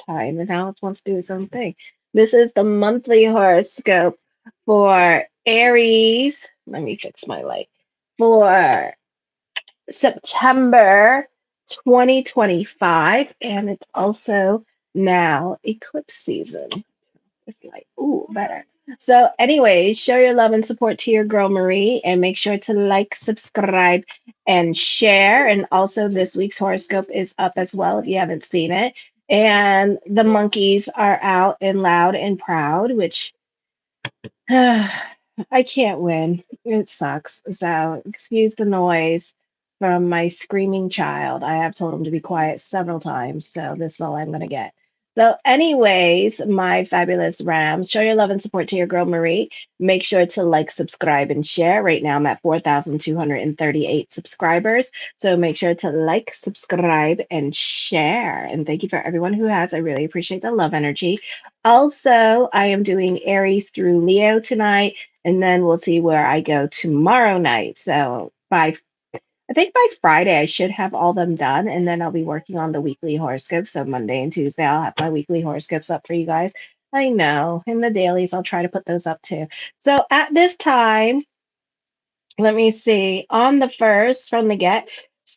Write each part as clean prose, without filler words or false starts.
time, and now it wants to do its own thing. This is the monthly horoscope for Aries. Let me fix my light. For September 2025, and it's also now eclipse season. It's like, ooh, better. So, anyways, show your love and support to your girl Marie and make sure to like, subscribe, and share. And also, this week's horoscope is up as well if you haven't seen it. And the monkeys are out and loud and proud, which I can't win. It sucks. So, excuse the noise from my screaming child. I have told him to be quiet several times, so this is all I'm going to get. So, anyways, my fabulous Rams, show your love and support to your girl Marie. Make sure to like, subscribe, and share. Right now, I'm at 4,238 subscribers. So, make sure to like, subscribe, and share. And thank you for everyone who has. I really appreciate the love energy. Also, I am doing Aries through Leo tonight, and then we'll see where I go tomorrow night. So I think by Friday I should have all them done, and then I'll be working on the weekly horoscopes. So Monday and Tuesday I'll have my weekly horoscopes up for you guys. I know, and the dailies I'll try to put those up too. So at this time, let me see. On the first, from the get,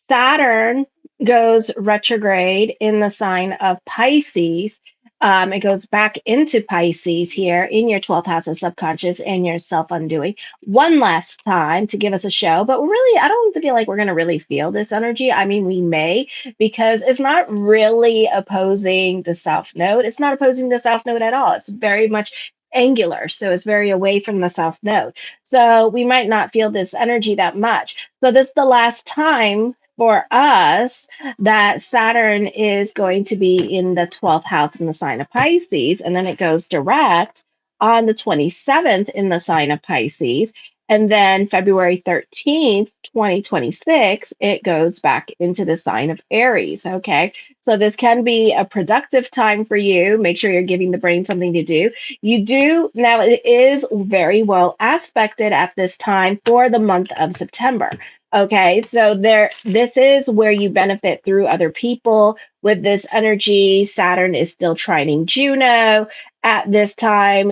Saturn goes retrograde in the sign of Pisces. It goes back into Pisces here in your 12th house of subconscious and your self undoing one last time to give us a show. But really, I don't feel like we're going to really feel this energy. I mean, we may because it's not really opposing the South Node. It's not opposing the South Node at all. It's very much angular. So it's very away from the South Node. So we might not feel this energy that much. So this is the last time for us that Saturn is going to be in the 12th house in the sign of Pisces. And then it goes direct on the 27th in the sign of Pisces. And then February 13th, 2026, it goes back into the sign of Aries. Okay. So this can be a productive time for you. Make sure you're giving the brain something to do. You do now, it is very well aspected at this time for the month of September. Okay, so this is where you benefit through other people with this energy. Saturn is still trining Juno at this time,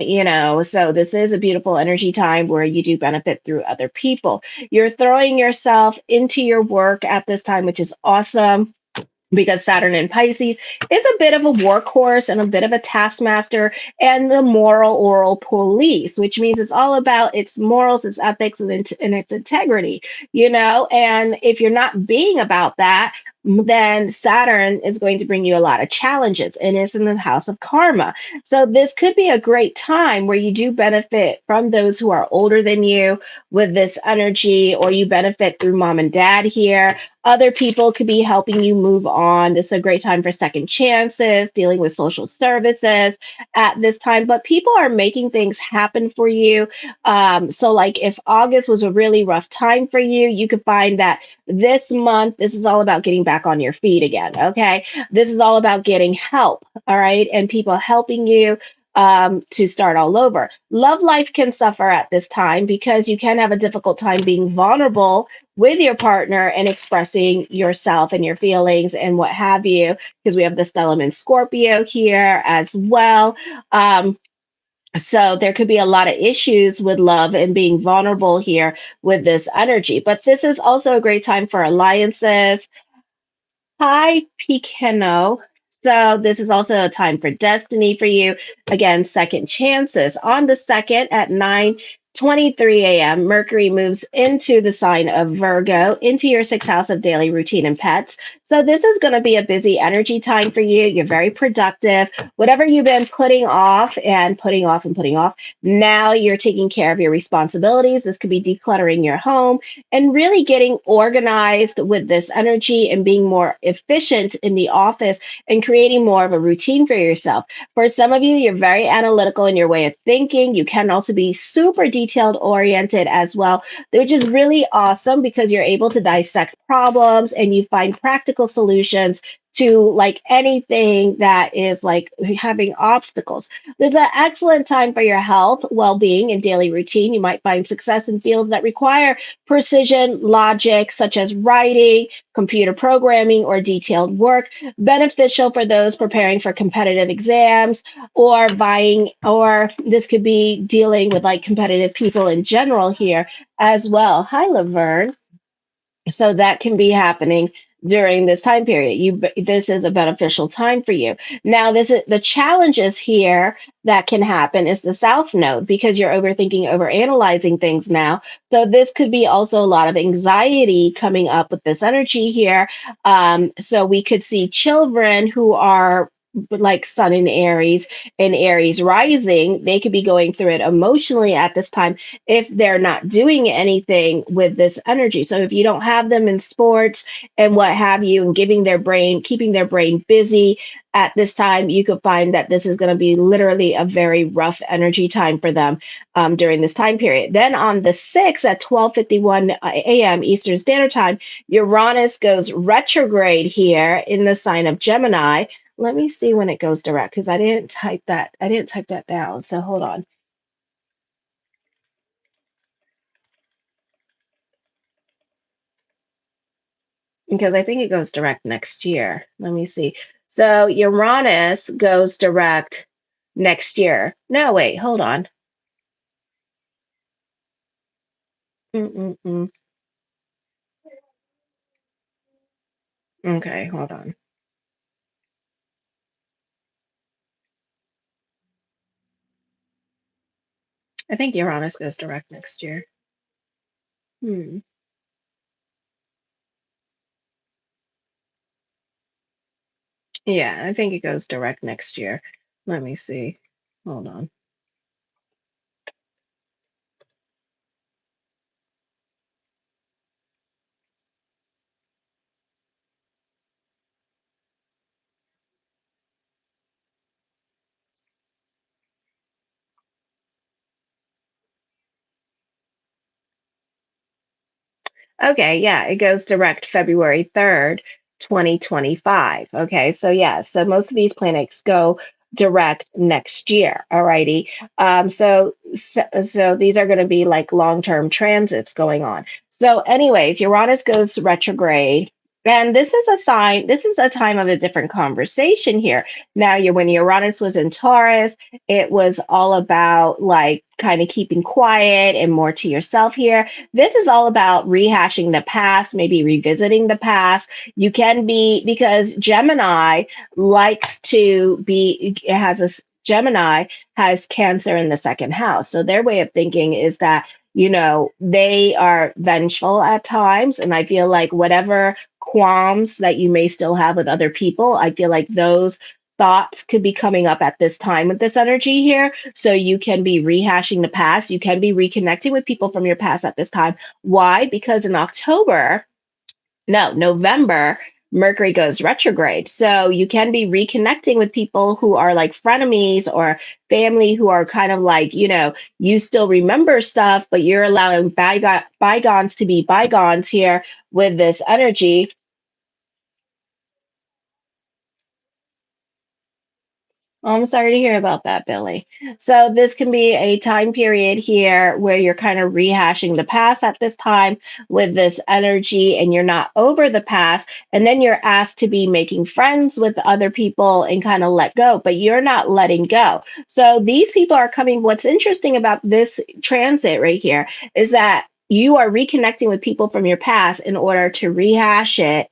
so this is a beautiful energy time where you do benefit through other people. You're throwing yourself into your work at this time, which is awesome because Saturn in Pisces is a bit of a workhorse and a bit of a taskmaster and the moral oral police, which means it's all about its morals, its ethics, and its integrity, And if you're not being about that, then Saturn is going to bring you a lot of challenges, and it's in the house of karma. So this could be a great time where you do benefit from those who are older than you with this energy, or you benefit through mom and dad here. Other people could be helping you move on. This is a great time for second chances, dealing with social services at this time. But people are making things happen for you. So, like if August was a really rough time for you, you could find that this month, this is all about getting back on your feet again. Okay. This is all about getting help. All right. And people helping you to start all over. Love life can suffer at this time because you can have a difficult time being vulnerable with your partner and expressing yourself and your feelings and what have you, because we have the stellium in Scorpio here as well. So there could be a lot of issues with love and being vulnerable here with this energy. But this is also a great time for alliances. Hi, Picano. So this is also a time for destiny for you. Again, second chances. On the second at 9:23 a.m., Mercury moves into the sign of Virgo, into your sixth house of daily routine and pets. So this is going to be a busy energy time for you. You're very productive. Whatever you've been putting off and putting off and putting off, now you're taking care of your responsibilities. This could be decluttering your home and really getting organized with this energy and being more efficient in the office and creating more of a routine for yourself. For some of you, you're very analytical in your way of thinking. You can also be super detailed oriented as well, which is really awesome because you're able to dissect problems and you find practical solutions to like anything that is like having obstacles. This is an excellent time for your health, well-being, and daily routine. You might find success in fields that require precision logic, such as writing, computer programming, or detailed work. Beneficial for those preparing for competitive exams or vying, or this could be dealing with like competitive people in general here as well. Hi, Laverne. So that can be happening during this time period. This is a beneficial time for you. Now, this is the challenges here that can happen is the south node because you're overthinking, overanalyzing things now. So this could be also a lot of anxiety coming up with this energy here. So we could see children who are like sun in Aries and Aries rising, they could be going through it emotionally at this time if they're not doing anything with this energy. So if you don't have them in sports and what have you, and giving their brain, keeping their brain busy at this time, you could find that this is going to be literally a very rough energy time for them during this time period. Then on the 6th at 12:51 a.m. Eastern Standard Time, Uranus goes retrograde here in the sign of Gemini. Let me see when it goes direct because I didn't type that. I didn't type that down. So hold on. Because I think it goes direct next year. Let me see. So Uranus goes direct next year. No, wait, hold on. Mm-mm-mm. Okay, hold on. I think Uranus goes direct next year. Hmm. Yeah, I think it goes direct next year. Let me see. Hold on. Okay, yeah, it goes direct February 3rd, 2025. Okay, so yeah, so most of these planets go direct next year. Alrighty. So these are going to be like long-term transits going on. So, anyways, Uranus goes retrograde. And this is a sign, this is a time of a different conversation here. Now, when Uranus was in Taurus, it was all about like kind of keeping quiet and more to yourself here. This is all about rehashing the past, maybe revisiting the past. You can be, because Gemini likes to be, it has a, Gemini has Cancer in the second house. So their way of thinking is that, they are vengeful at times. And I feel like whatever qualms that you may still have with other people, I feel like those thoughts could be coming up at this time with this energy here. So you can be rehashing the past. You can be reconnecting with people from your past at this time. Why? Because in October, no, November, Mercury goes retrograde. So you can be reconnecting with people who are like frenemies or family who are kind of like, you still remember stuff, but you're allowing bygones to be bygones here with this energy. Oh, I'm sorry to hear about that, Billy. So, this can be a time period here where you're kind of rehashing the past at this time with this energy, and you're not over the past. And then you're asked to be making friends with other people and kind of let go, but you're not letting go. So, these people are coming. What's interesting about this transit right here is that you are reconnecting with people from your past in order to rehash it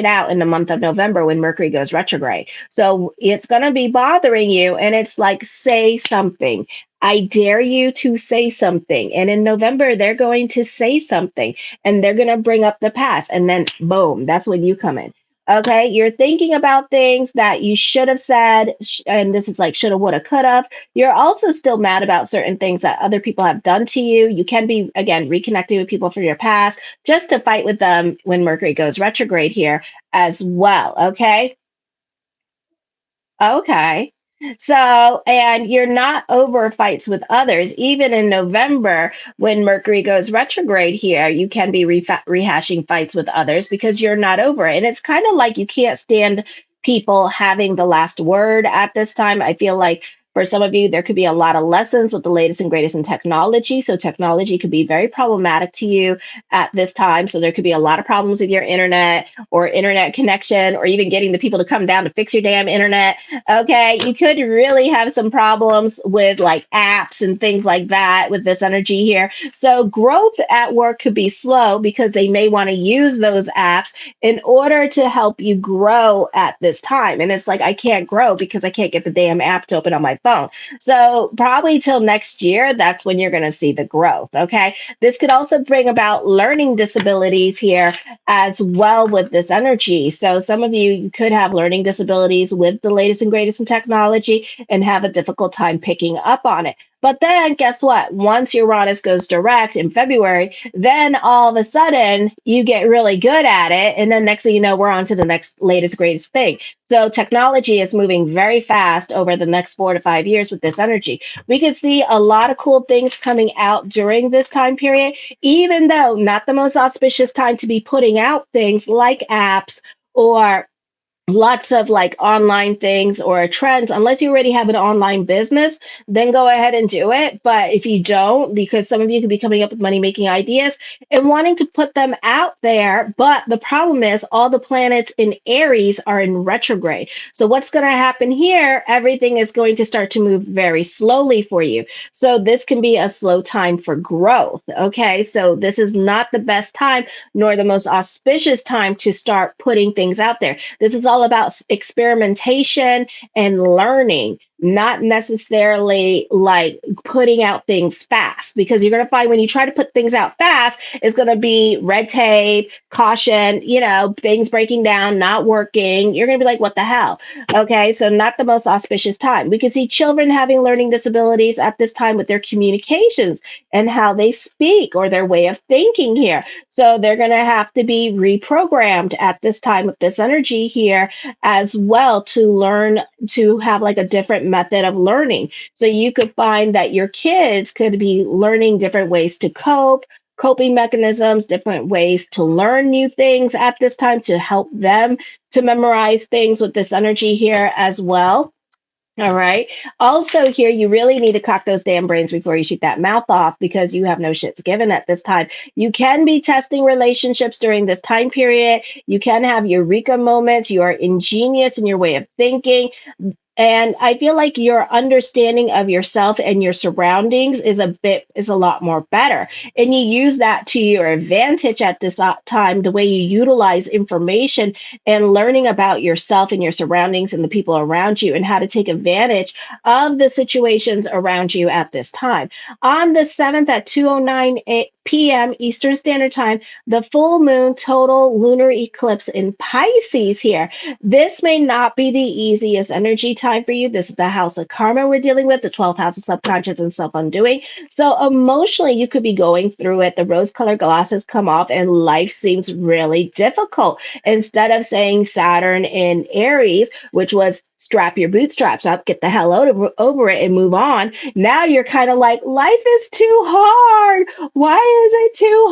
out in the month of November when Mercury goes retrograde. So it's going to be bothering you. And it's like, say something. I dare you to say something. And in November, they're going to say something and they're going to bring up the past. And then, boom, that's when you come in. Okay, you're thinking about things that you should have said, and this is like shoulda, woulda, coulda. You're also still mad about certain things that other people have done to you. You can be, again, reconnecting with people from your past just to fight with them when Mercury goes retrograde here as well. Okay. Okay. So, and you're not over fights with others. Even in November, when Mercury goes retrograde here, you can be rehashing fights with others because you're not over it. And it's kind of like you can't stand people having the last word at this time. I feel like for some of you, there could be a lot of lessons with the latest and greatest in technology. So, technology could be very problematic to you at this time. So, there could be a lot of problems with your internet or internet connection, or even getting the people to come down to fix your damn internet. Okay, you could really have some problems with like apps and things like that with this energy here. So, growth at work could be slow because they may want to use those apps in order to help you grow at this time. And it's like, I can't grow because I can't get the damn app to open on my phone. So, probably till next year, that's when you're going to see the growth. Okay, this could also bring about learning disabilities here as well with this energy. So some of you could have learning disabilities with the latest and greatest in technology and have a difficult time picking up on it. But then guess what? Once Uranus goes direct in February, then all of a sudden you get really good at it. And then next thing you know, we're on to the next latest, greatest thing. So technology is moving very fast over the next 4 to 5 years with this energy. We can see a lot of cool things coming out during this time period, even though not the most auspicious time to be putting out things like apps or lots of like online things or trends. Unless you already have an online business, then go ahead and do it. But if you don't, because some of you could be coming up with money making ideas and wanting to put them out there, but the problem is all the planets in Aries are in retrograde. So what's going to happen here? Everything is going to start to move very slowly for you. So this can be a slow time for growth. Okay, so this is not the best time nor the most auspicious time to start putting things out there. This is all about experimentation and learning, not necessarily like putting out things fast, because you're going to find when you try to put things out fast, it's going to be red tape, caution, things breaking down, not working. You're going to be like, what the hell? Okay, so not the most auspicious time. We can see children having learning disabilities at this time with their communications and how they speak or their way of thinking here. So they're going to have to be reprogrammed at this time with this energy here as well to learn to have like a different method of learning. So you could find that your kids could be learning different ways to cope, coping mechanisms, different ways to learn new things at this time to help them to memorize things with this energy here as well. All right. Also, here, you really need to cock those damn brains before you shoot that mouth off because you have no shits given at this time. You can be testing relationships during this time period. You can have eureka moments. You are ingenious in your way of thinking. And I feel like your understanding of yourself and your surroundings is a lot more better. And you use that to your advantage at this time, the way you utilize information and learning about yourself and your surroundings and the people around you and how to take advantage of the situations around you at this time. On the 7th at 2:09 p.m. Eastern Standard Time, the full moon total lunar eclipse in Pisces here. This may not be the easiest energy time for you. This is the house of karma we're dealing with, the 12th house of subconscious and self undoing. So, emotionally, you could be going through it. The rose colored glasses come off, and life seems really difficult. Instead of saying Saturn in Aries, which was strap your bootstraps up, get the hell over it, and move on, now you're kind of like, life is too hard. Why is it too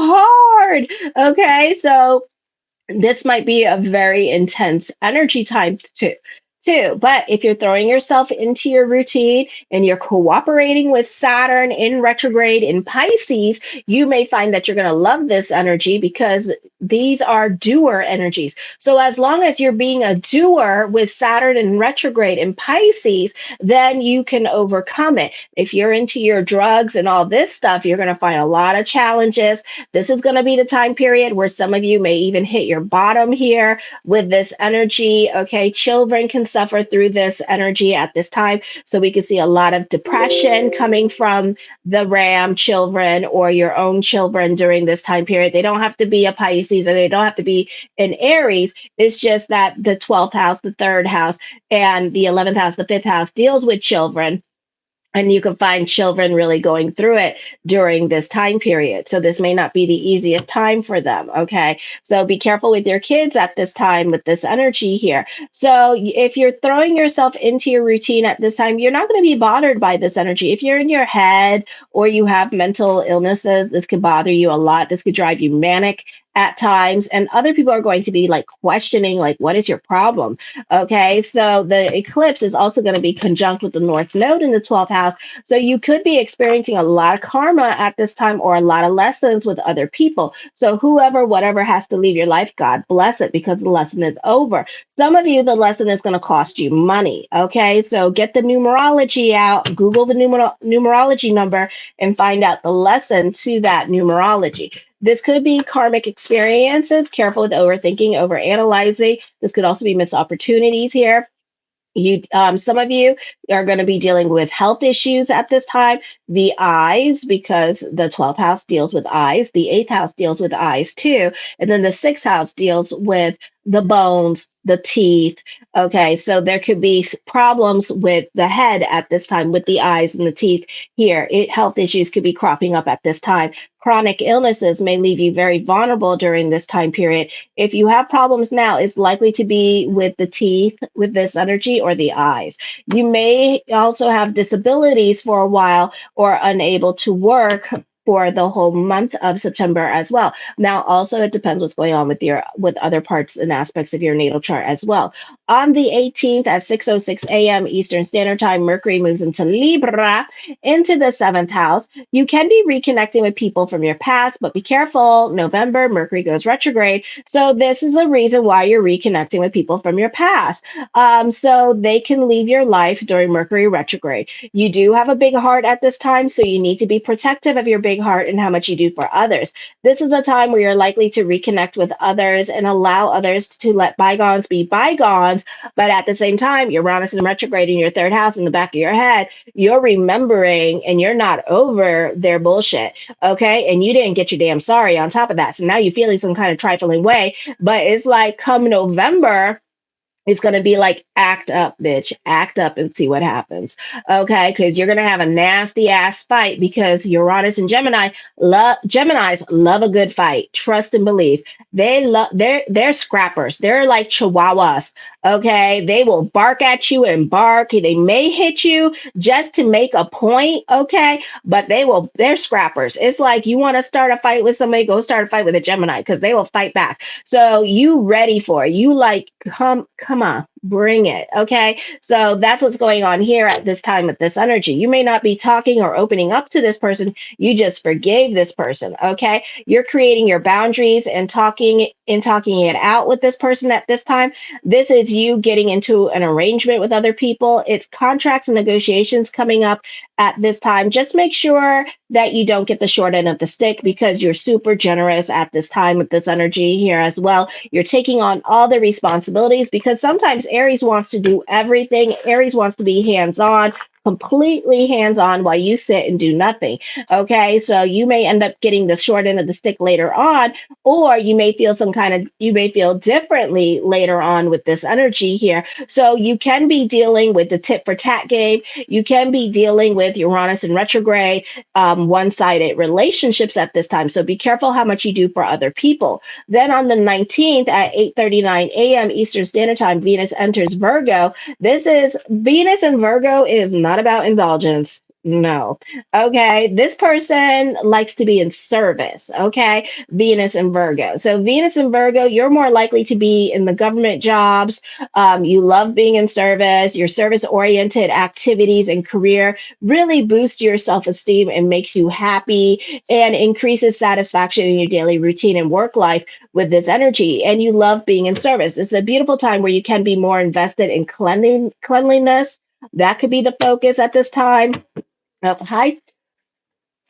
hard? Okay, so this might be a very intense energy time too. But if you're throwing yourself into your routine and you're cooperating with Saturn in retrograde in Pisces, you may find that you're going to love this energy because these are doer energies. So as long as you're being a doer with Saturn in retrograde in Pisces, then you can overcome it. If you're into your drugs and all this stuff, you're going to find a lot of challenges. This is going to be the time period where some of you may even hit your bottom here with this energy. Okay, children can suffer through this energy at this time. So we can see a lot of depression coming from the Ram children or your own children during this time period. They don't have to be a Pisces and they don't have to be an Aries. It's just that the 12th house, the third house, and the 11th house, the fifth house deals with children. And you can find children really going through it during this time period. So this may not be the easiest time for them. Okay. So be careful with your kids at this time with this energy here. So if you're throwing yourself into your routine at this time, you're not going to be bothered by this energy. If you're in your head or you have mental illnesses, this could bother you a lot. This could drive you manic at times. And other people are going to be like questioning, like, what is your problem? Okay, so the eclipse is also going to be conjunct with the North Node in the 12th house. So you could be experiencing a lot of karma at this time or a lot of lessons with other people. So whoever, whatever has to leave your life, God bless it because the lesson is over. Some of you, the lesson is going to cost you money. Okay, so get the numerology out, Google the numerology number, and find out the lesson to that numerology. This could be karmic experiences. Careful with overthinking, overanalyzing. This could also be missed opportunities here. Some of you are going to be dealing with health issues at this time. The eyes, because the 12th house deals with eyes, the 8th house deals with eyes too, and then the 6th house deals with the bones, the teeth. Okay, so there could be problems with the head at this time, with the eyes and the teeth here. Health issues could be cropping up at this time. Chronic illnesses may leave you very vulnerable during this time period. If you have problems now, it's likely to be with the teeth, with this energy, or the eyes. You may also have disabilities for a while or unable to work for the whole month of September as well. Now, also it depends what's going on with other parts and aspects of your natal chart as well. On the 18th at 6:06 a.m. Eastern Standard Time, Mercury moves into Libra, into the 7th house. You can be reconnecting with people from your past, but be careful. November, Mercury goes retrograde. So this is a reason why you're reconnecting with people from your past. So they can leave your life during Mercury retrograde. You do have a big heart at this time, so you need to be protective of your big heart and how much you do for others. This is a time where you're likely to reconnect with others and allow others to let bygones be bygones. But at the same time, Uranus is retrograde in your third house in the back of your head. You're remembering and you're not over their bullshit. Okay. And you didn't get your damn sorry on top of that. So now you're feeling some kind of trifling way. But it's like come November, it's going to be like, act up, bitch, act up and see what happens. Okay. Because you're going to have a nasty ass fight because Uranus and Geminis love a good fight. Trust and believe. They're scrappers. They're like chihuahuas. Okay. They will bark at you and bark. They may hit you just to make a point. Okay. But they're scrappers. It's like you want to start a fight with somebody, go start a fight with a Gemini because they will fight back. So you ready for it. You like, come on, bring it. Okay. So that's what's going on here at this time with this energy. You may not be talking or opening up to this person. You just forgave this person. Okay. You're creating your boundaries and talking it out with this person at this time. This is you getting into an arrangement with other people. It's contracts and negotiations coming up at this time. Just make sure that you don't get the short end of the stick because you're super generous at this time with this energy here as well. You're taking on all the responsibilities because sometimes Aries wants to do everything. Aries wants to be hands-on, completely hands-on while you sit and do nothing. Okay, so you may end up getting the short end of the stick later on, or you may feel differently later on with this energy here. So you can be dealing with the tit for tat game. You can be dealing with Uranus in retrograde, one-sided relationships at this time. So be careful how much you do for other people. Then on the 19th at 8:39 a.m. Eastern Standard Time, Venus enters Virgo. This is Venus in Virgo is not about indulgence. No. Okay. This person likes to be in service. Okay. Venus and Virgo. So, Venus and Virgo, you're more likely to be in the government jobs. You love being in service. Your service oriented activities and career really boost your self esteem and makes you happy and increases satisfaction in your daily routine and work life with this energy. And you love being in service. It's a beautiful time where you can be more invested in cleanliness. That could be the focus at this time. Hi,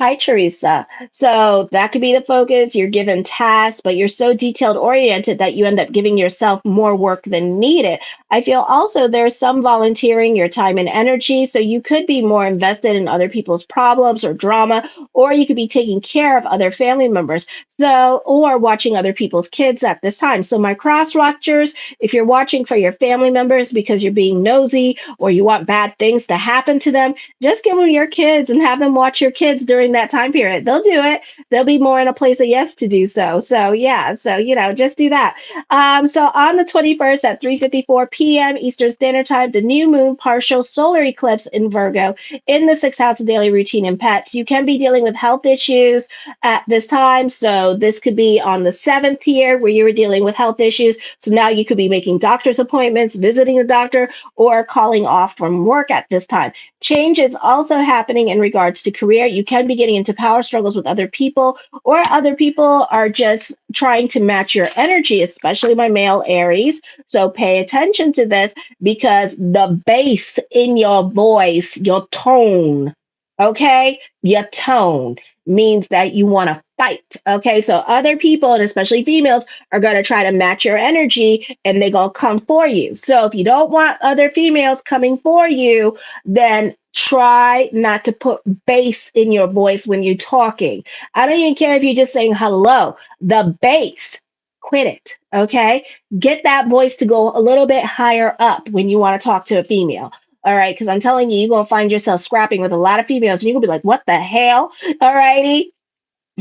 Hi, Teresa. So that could be the focus. You're given tasks, but you're so detailed oriented that you end up giving yourself more work than needed. I feel also there's some volunteering your time and energy. So you could be more invested in other people's problems or drama, or you could be taking care of other family members. So, or watching other people's kids at this time. So, my cross watchers, if you're watching for your family members because you're being nosy or you want bad things to happen to them, just give them your kids and have them watch your kids during that time period. They'll do it. They'll be more in a place of yes to do so. So yeah, so just do that. So on the 21st at 3:54 p.m. Eastern Standard Time, the new moon partial solar eclipse in Virgo in the sixth house of daily routine and pets. You can be dealing with health issues at this time. So this could be on the seventh here where you were dealing with health issues. So now you could be making doctor's appointments, visiting a doctor, or calling off from work at this time. Change is also happening in regards to career. You can be getting into power struggles with other people, or other people are just trying to match your energy, especially my male Aries. So pay attention to this because the bass in your voice, your tone, okay, your tone means that you want to fight. Okay, so other people, and especially females, are going to try to match your energy and they're going to come for you. So if you don't want other females coming for you, then try not to put bass in your voice when you're talking. I don't even care if you're just saying hello. The bass, quit it. Okay. Get that voice to go a little bit higher up when you want to talk to a female. All right. Because I'm telling you, you're going to find yourself scrapping with a lot of females and you're going to be like, what the hell? All righty.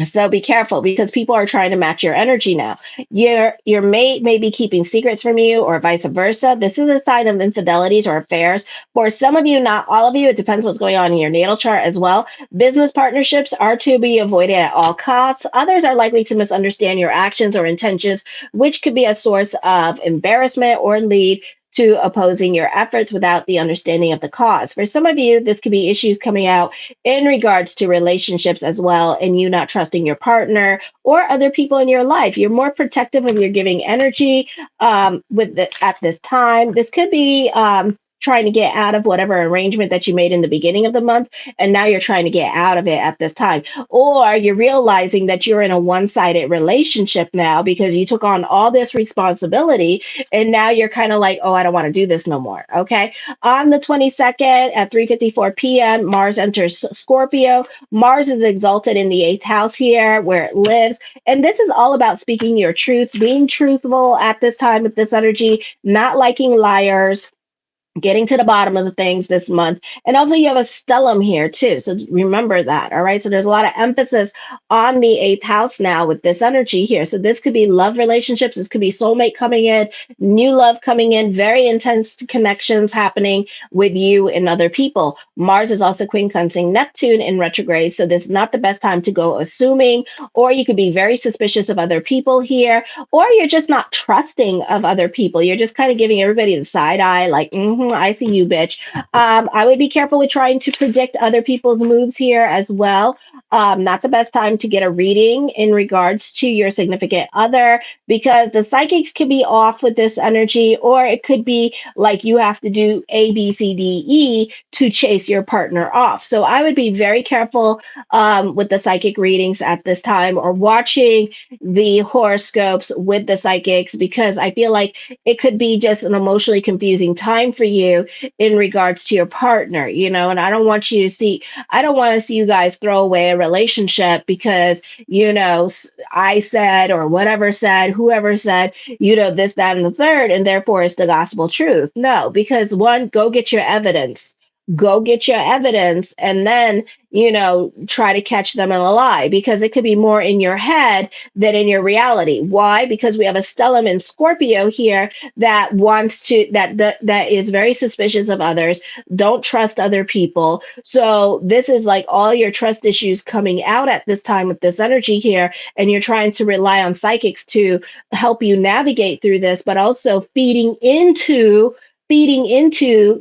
So be careful because people are trying to match your energy now. Your mate may be keeping secrets from you or vice versa. This is a sign of infidelities or affairs. For some of you, not all of you, it depends what's going on in your natal chart as well. Business partnerships are to be avoided at all costs. Others are likely to misunderstand your actions or intentions, which could be a source of embarrassment or lead to opposing your efforts without the understanding of the cause. For some of you, this could be issues coming out in regards to relationships as well, and you not trusting your partner or other people in your life. You're more protective of your giving energy at this time. This could be trying to get out of whatever arrangement that you made in the beginning of the month, and now you're trying to get out of it at this time. Or you're realizing that you're in a one-sided relationship now because you took on all this responsibility, and now you're kind of like, oh, I don't want to do this no more. Okay. On the 22nd at 3:54 p.m., Mars enters Scorpio. Mars is exalted in the eighth house here where it lives. And this is all about speaking your truth, being truthful at this time with this energy, not liking liars, getting to the bottom of the things this month. And also, you have a stellium here too. So remember that. All right. So there's a lot of emphasis on the eighth house now with this energy here. So this could be love relationships. This could be soulmate coming in, new love coming in, very intense connections happening with you and other people. Mars is also quincunxing Neptune in retrograde. So this is not the best time to go assuming, or you could be very suspicious of other people here, or you're just not trusting of other people. You're just kind of giving everybody the side eye, like, I see you, bitch. I would be careful with trying to predict other people's moves here as well. Not the best time to get a reading in regards to your significant other because the psychics could be off with this energy, or it could be like you have to do A, B, C, D, E to chase your partner off. So I would be very careful with the psychic readings at this time or watching the horoscopes with the psychics because I feel like it could be just an emotionally confusing time for you in regards to your partner, and I don't want to see you guys throw away a relationship because, I said, or whatever said, whoever said, this, that, and the third, and therefore it's the gospel truth. No, because one, go get your evidence. Go get your evidence and then, try to catch them in a lie because it could be more in your head than in your reality. Why? Because we have a stellium in Scorpio here that wants to that is very suspicious of others, don't trust other people. So this is like all your trust issues coming out at this time with this energy here, and you're trying to rely on psychics to help you navigate through this, but also feeding into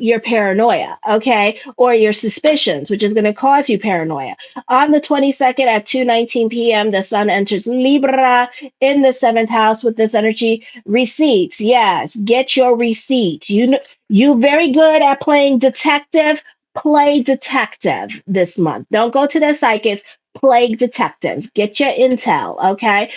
your paranoia, okay, or your suspicions, which is going to cause you paranoia. On the 22nd at 2:19 p.m., the sun enters Libra in the seventh house with this energy. Receipts, yes, get your receipts. You very good at playing detective. Play detective this month. Don't go to the psychics. plague detectives. Get your intel, okay?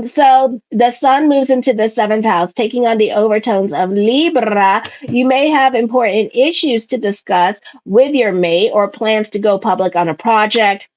So the sun moves into the seventh house, taking on the overtones of Libra. You may have important issues to discuss with your mate or plans to go public on a project.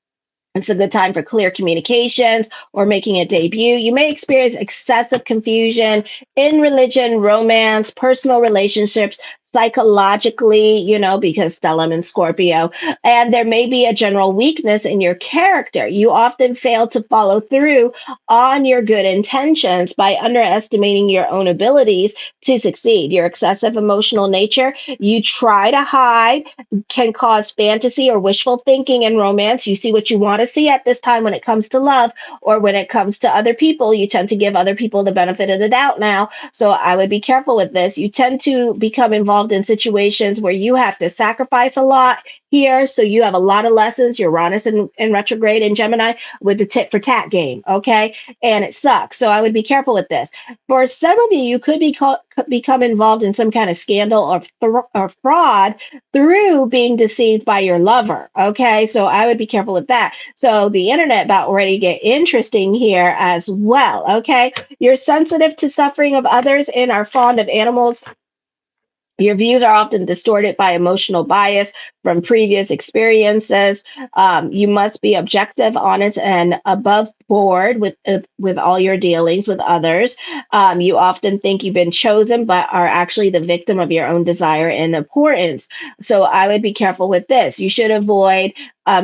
It's a good time for clear communications or making a debut. You may experience excessive confusion in religion, romance, personal relationships, psychologically, because Stellum and Scorpio. And there may be a general weakness in your character. You often fail to follow through on your good intentions by underestimating your own abilities to succeed. Your excessive emotional nature, you try to hide, can cause fantasy or wishful thinking in romance. You see what you want to see at this time when it comes to love, or when it comes to other people. You tend to give other people the benefit of the doubt now. So I would be careful with this. You tend to become involved in situations where you have to sacrifice a lot here. So you have a lot of lessons. Uranus in retrograde in Gemini with the tit for tat game. Okay. And it sucks. So I would be careful with this. For some of you, you could become involved in some kind of scandal or fraud through being deceived by your lover. Okay, so I would be careful with that. So the internet about ready to get interesting here as well. Okay, you're sensitive to suffering of others and are fond of animals. Your views are often distorted by emotional bias from previous experiences. You must be objective, honest, and above board with all your dealings with others. You often think you've been chosen, but are actually the victim of your own desire and importance. So I would be careful with this. You should avoid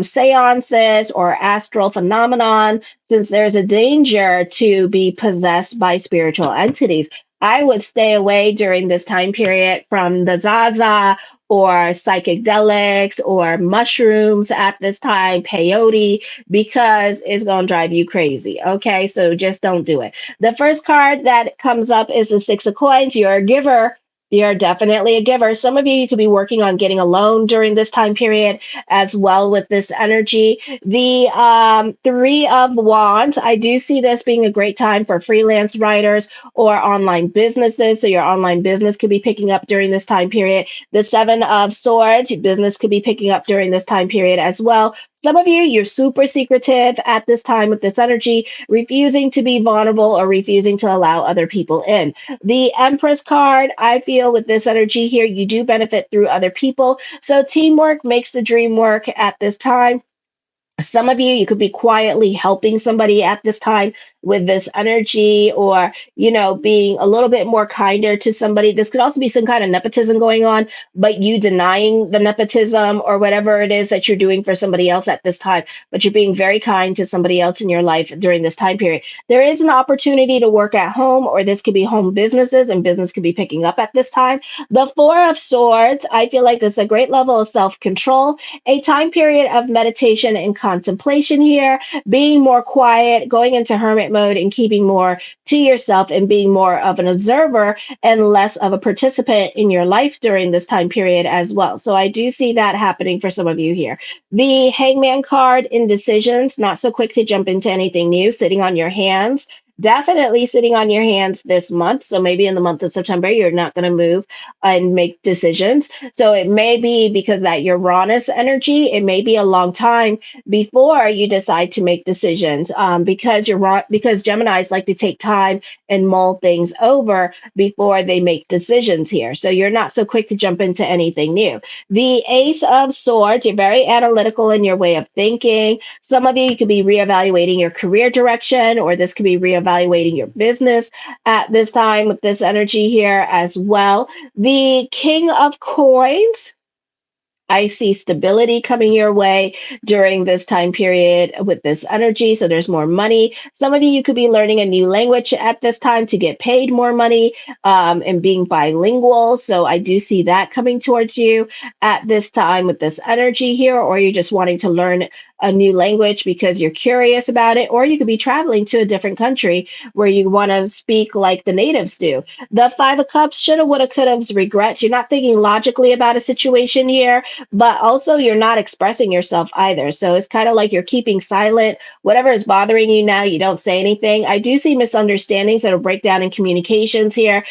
seances or astral phenomenon, since there's a danger to be possessed by spiritual entities. I would stay away during this time period from the Zaza or psychedelics or mushrooms at this time, peyote, because it's going to drive you crazy. Okay, so just don't do it. The first card that comes up is the Six of Coins. You're a giver. You're definitely a giver. Some of you could be working on getting a loan during this time period as well with this energy. The Three of Wands, I do see this being a great time for freelance writers or online businesses. So your online business could be picking up during this time period. The Seven of Swords, your business could be picking up during this time period as well. Some of you, you're super secretive at this time with this energy, refusing to be vulnerable or refusing to allow other people in. The Empress card, I feel with this energy here, you do benefit through other people. So teamwork makes the dream work at this time. Some of you could be quietly helping somebody at this time with this energy, or being a little bit more kinder to somebody. This could also be some kind of nepotism going on, but you denying the nepotism or whatever it is that you're doing for somebody else at this time, but you're being very kind to somebody else in your life during this time period. There is an opportunity to work at home, or this could be home businesses, and business could be picking up at this time. The Four of Swords, I feel like this is a great level of self-control, a time period of meditation and contemplation here, being more quiet, going into hermit mode, and keeping more to yourself and being more of an observer and less of a participant in your life during this time period as well. So I do see that happening for some of you here. The Hangman card, indecisions, not so quick to jump into anything new, sitting on your hands. Definitely sitting on your hands this month. So maybe in the month of September, you're not going to move and make decisions. So it may be because that Uranus energy, it may be a long time before you decide to make decisions, because Geminis like to take time and mull things over before they make decisions here. So you're not so quick to jump into anything new. The Ace of Swords, you're very analytical in your way of thinking. Some of you could be reevaluating your career direction, or this could be reevaluating your business at this time with this energy here as well. The King of Coins, I see stability coming your way during this time period with this energy. So there's more money. Some of you could be learning a new language at this time to get paid more money, and being bilingual. So I do see that coming towards you at this time with this energy here, or you're just wanting to learn a new language because you're curious about it, or you could be traveling to a different country where you want to speak like the natives do. The Five of Cups, shoulda, woulda, coulda, regrets. You're not thinking logically about a situation here, but also you're not expressing yourself either. So it's kind of like you're keeping silent. Whatever is bothering you now, you don't say anything. I do see misunderstandings that'll break down in communications here,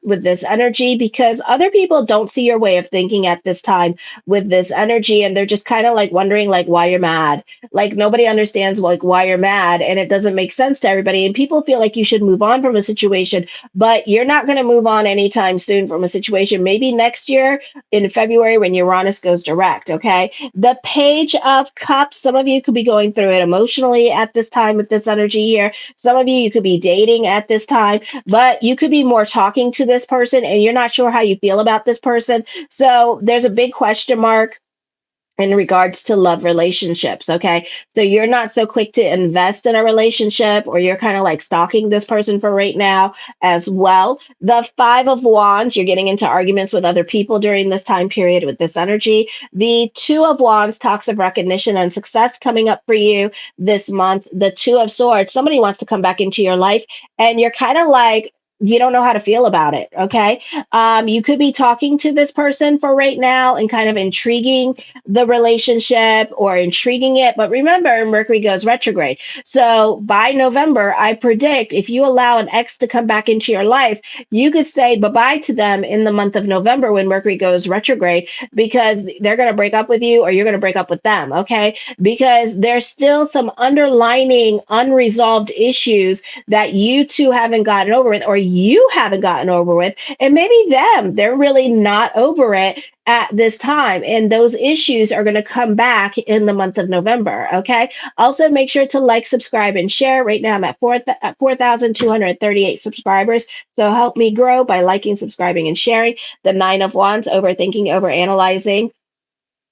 with this energy, because other people don't see your way of thinking at this time with this energy, and they're just kind of like wondering like why you're mad. Like nobody understands like why you're mad, and it doesn't make sense to everybody. And people feel like you should move on from a situation, but you're not going to move on anytime soon from a situation. Maybe next year in February when Uranus goes direct. Okay. The Page of Cups, some of you could be going through it emotionally at this time with this energy here. Some of you could be dating at this time, but you could be more talking to this person and you're not sure how you feel about this person. So there's a big question mark in regards to love relationships. Okay. So you're not so quick to invest in a relationship, or you're kind of like stalking this person for right now as well. The Five of Wands, you're getting into arguments with other people during this time period with this energy. The Two of Wands talks of recognition and success coming up for you this month. The Two of Swords, somebody wants to come back into your life and you're kind of like, you don't know how to feel about it. Okay. You could be talking to this person for right now and kind of intriguing the relationship or intriguing it. But remember, Mercury goes retrograde. So by November, I predict if you allow an ex to come back into your life, you could say bye bye to them in the month of November when Mercury goes retrograde, because they're going to break up with you or you're going to break up with them. Okay. Because there's still some underlining unresolved issues that you two haven't gotten over with, or you haven't gotten over with. And maybe they're really not over it at this time. And those issues are going to come back in the month of November. Okay. Also, make sure to like, subscribe, and share. Right now, I'm at 4,238 subscribers. So help me grow by liking, subscribing, and sharing. The Nine of Wands, overthinking, overanalyzing,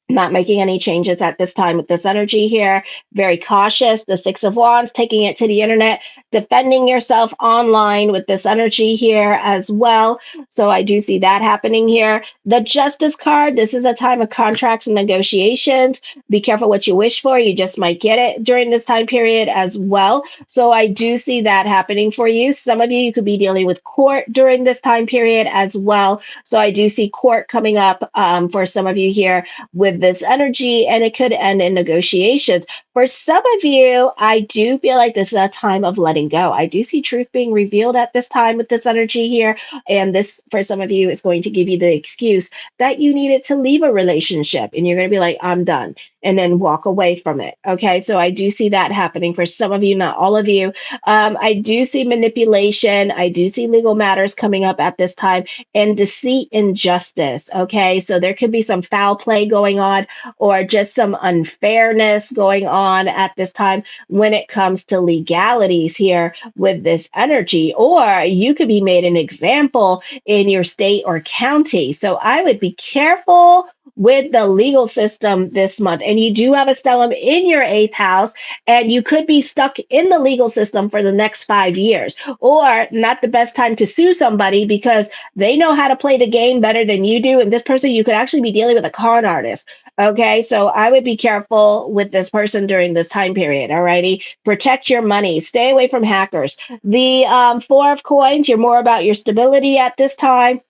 not making any changes at this time with this energy here. Very cautious. The Six of Wands, taking it to the internet, defending yourself online with this energy here as well. So I do see that happening here. The Justice card, this is a time of contracts and negotiations. Be careful what you wish for. You just might get it during this time period as well. So I do see that happening for you. Some of you, you could be dealing with court during this time period as well. So I do see court coming up for some of you here with this energy, and it could end in negotiations. For some of you, I do feel like this is a time of letting go. I do see truth being revealed at this time with this energy here. And this, for some of you, is going to give you the excuse that you needed to leave a relationship. And you're going to be like, I'm done, and then walk away from it. Okay. So I do see that happening for some of you, not all of you. I do see manipulation. I do see legal matters coming up at this time, and deceit and justice. Okay. So there could be some foul play going on, or just some unfairness going on at this time when it comes to legalities here with this energy. Or you could be made an example in your state or county. So I would be careful with the legal system this month. And you do have a stellium in your eighth house, and you could be stuck in the legal system for the next 5 years, or not the best time to sue somebody because they know how to play the game better than you do. And this person, you could actually be dealing with a con artist. Okay. So I would be careful with this person during this time period. All righty. Protect your money. Stay away from hackers. The Four of Coins, you're more about your stability at this time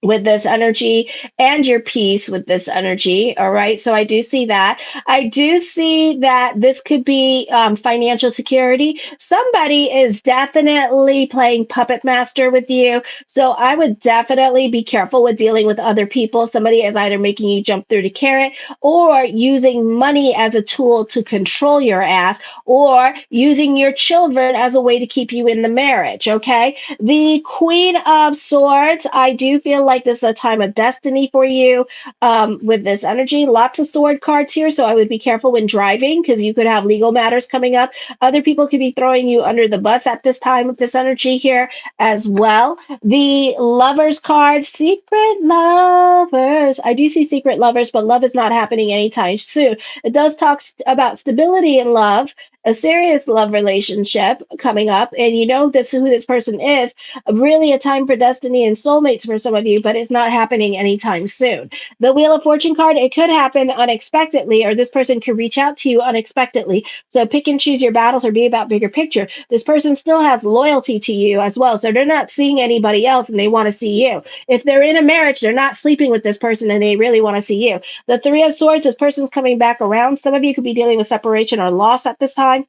with this energy, and your peace with this energy. All right. So I do see that. I do see that this could be financial security. Somebody is definitely playing puppet master with you. So I would definitely be careful with dealing with other people. Somebody is either making you jump through the carrot, or using money as a tool to control your ass, or using your children as a way to keep you in the marriage. Okay. The Queen of Swords, I do feel like this is a time of destiny for you with this energy. Lots of sword cards here, so I would be careful when driving, because you could have legal matters coming up. Other people could be throwing you under the bus at this time with this energy here as well. The Lovers card, secret lovers. I do see secret lovers, but love is not happening anytime soon. It does talk about stability in love, a serious love relationship coming up, and you know this who this person is. Really a time for destiny and soulmates for some of you, but it's not happening anytime soon. The Wheel of Fortune card, it could happen unexpectedly, or this person could reach out to you unexpectedly. So pick and choose your battles, or be about bigger picture. This person still has loyalty to you as well. So they're not seeing anybody else and they want to see you. If they're in a marriage, they're not sleeping with this person and they really want to see you. The Three of Swords, this person's coming back around. Some of you could be dealing with separation or loss at this time.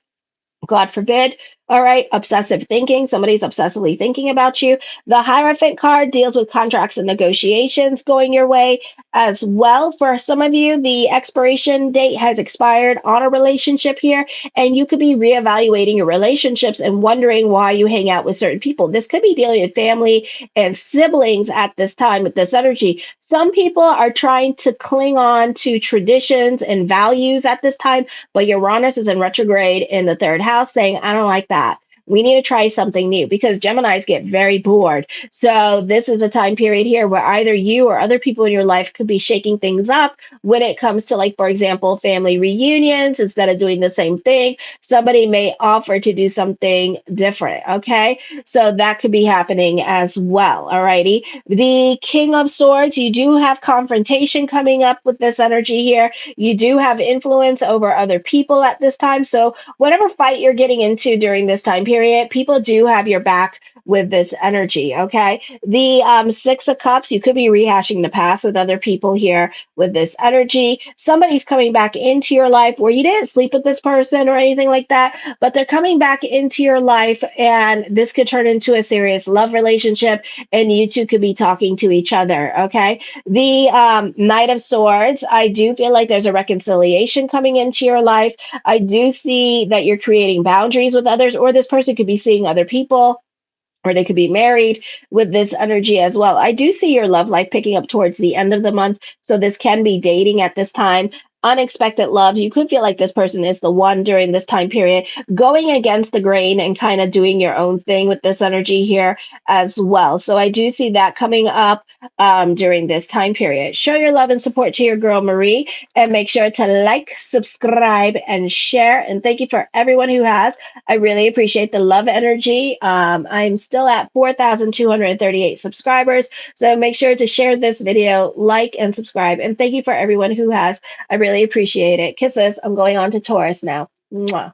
God forbid. All right, obsessive thinking. Somebody's obsessively thinking about you. The Hierophant card deals with contracts and negotiations going your way as well. For some of you, the expiration date has expired on a relationship here, and you could be reevaluating your relationships and wondering why you hang out with certain people. This could be dealing with family and siblings at this time with this energy. Some people are trying to cling on to traditions and values at this time, but Uranus is in retrograde in the third house saying, I don't like that. We need to try something new because Geminis get very bored. So, this is a time period here where either you or other people in your life could be shaking things up when it comes to, like, for example, family reunions. Instead of doing the same thing, somebody may offer to do something different. Okay. So, that could be happening as well. All righty. The King of Swords, you do have confrontation coming up with this energy here. You do have influence over other people at this time. So, whatever fight you're getting into during this time period, people do have your back with this energy. Okay. The Six of Cups, you could be rehashing the past with other people here with this energy. Somebody's coming back into your life where you didn't sleep with this person or anything like that, but they're coming back into your life, and this could turn into a serious love relationship, and you two could be talking to each other. Okay. The Knight of Swords, I do feel like there's a reconciliation coming into your life. I do see that you're creating boundaries with others, or this person could be seeing other people, or they could be married with this energy as well. I do see your love life picking up towards the end of the month. So this can be dating at this time. Unexpected love. You could feel like this person is the one during this time period, going against the grain and kind of doing your own thing with this energy here as well. So I do see that coming up during this time period. Show your love and support to your girl Marie, and make sure to like, subscribe, and share. And thank you for everyone who has. I really appreciate the love energy. I'm still at 4,238 subscribers. So make sure to share this video, like, and subscribe. And thank you for everyone who has. I really appreciate it. Kisses. I'm going on to Taurus now. Mwah.